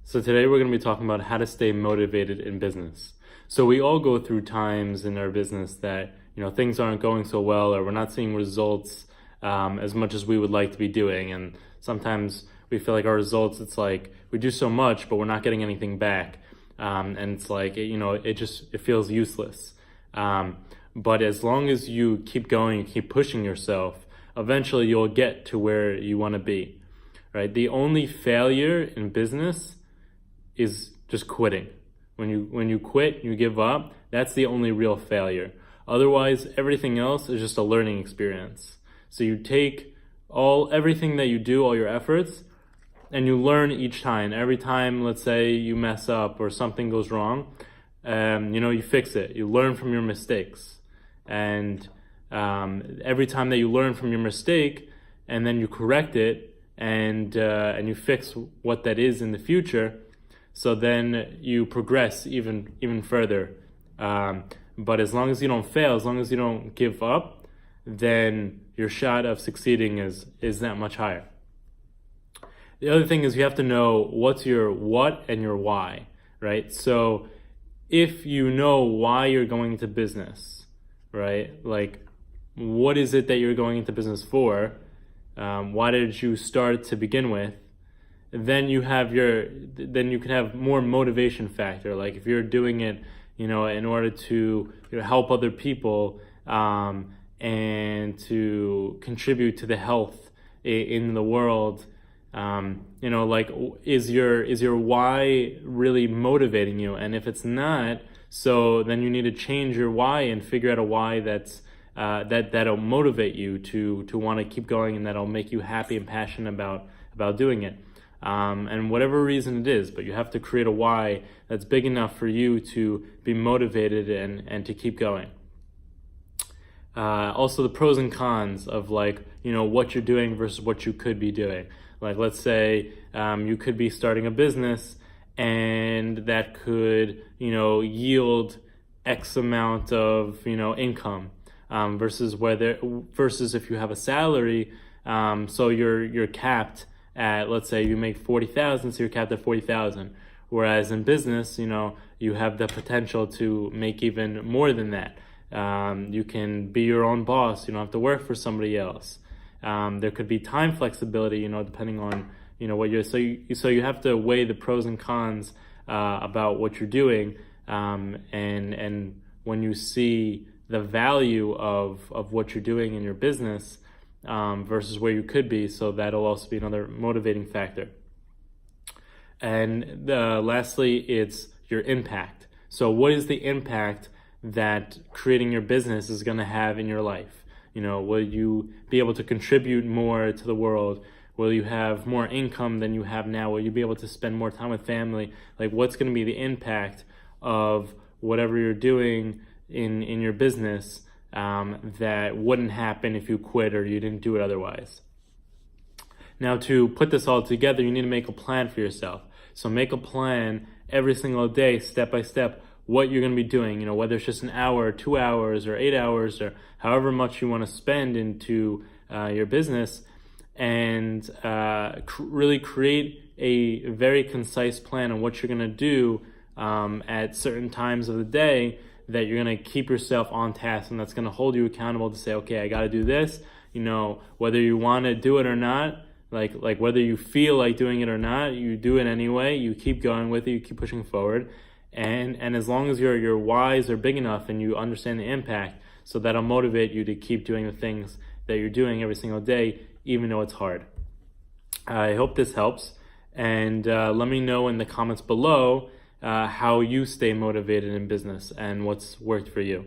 So today we're going to be talking about how to stay motivated in business. So we all go through times in our business that, things aren't going so well, or we're not seeing results as much as we would like to be doing. And sometimes we feel like our results, it's like we do so much, but we're not getting anything back. And it's like, it feels useless. But as long as you keep going, you keep pushing yourself, eventually you'll get to where you want to be, right? The only failure in business is just quitting. When you quit, you give up, that's the only real failure. Otherwise, everything else is just a learning experience. So you take everything that you do, all your efforts, and you learn each time. Every time, let's say you mess up or something goes wrong, you fix it. You learn from your mistakes. And every time that you learn from your mistake and then you correct it and you fix what that is in the future, so then you progress even further. But as long as you don't fail, as long as you don't give up, then your shot of succeeding is that much higher. The other thing is you have to know what's your what and your why, right? So if you know why you're going into business, right? Like, what is it that you're going into business for? Why did you start to begin with? Then you can have more motivation factor. Like if you're doing it, in order to help other people and to contribute to the health in the world, is your why really motivating you? And if it's not, so then you need to change your why and figure out a why that'll motivate you to want to keep going, and that'll make you happy and passionate about doing it. And whatever reason it is, but you have to create a why that's big enough for you to be motivated and to keep going. Also the pros and cons of what you're doing versus what you could be doing. Like let's say you could be starting a business and that could yield X amount of income versus if you have a salary, so you're capped at, let's say you make 40,000, so you're capped at 40,000. Whereas in business, you have the potential to make even more than that. You can be your own boss. You don't have to work for somebody else. There could be time flexibility, depending on what you're. So you have to weigh the pros and cons about what you're doing, and when you see the value of what you're doing in your business versus where you could be, so that'll also be another motivating factor. And lastly, it's your impact. So what is the impact that creating your business is going to have in your life? Will you be able to contribute more to the world? Will you have more income than you have now? Will you be able to spend more time with family? Like, what's going to be the impact of whatever you're doing in your business that wouldn't happen if you quit or you didn't do it otherwise? Now, to put this all together, you need to make a plan for yourself. So make a plan every single day, step by step, what you're going to be doing, whether it's just an hour, 2 hours, or 8 hours, or however much you want to spend into your business, and really create a very concise plan on what you're going to do at certain times of the day, that you're going to keep yourself on task, and that's going to hold you accountable to say, okay, I got to do this, whether you want to do it or not, like whether you feel like doing it or not, you do it anyway, you keep going with it, you keep pushing forward. And as long as your whys are big enough and you understand the impact, so that'll motivate you to keep doing the things that you're doing every single day, even though it's hard. I hope this helps, and let me know in the comments below how you stay motivated in business and what's worked for you.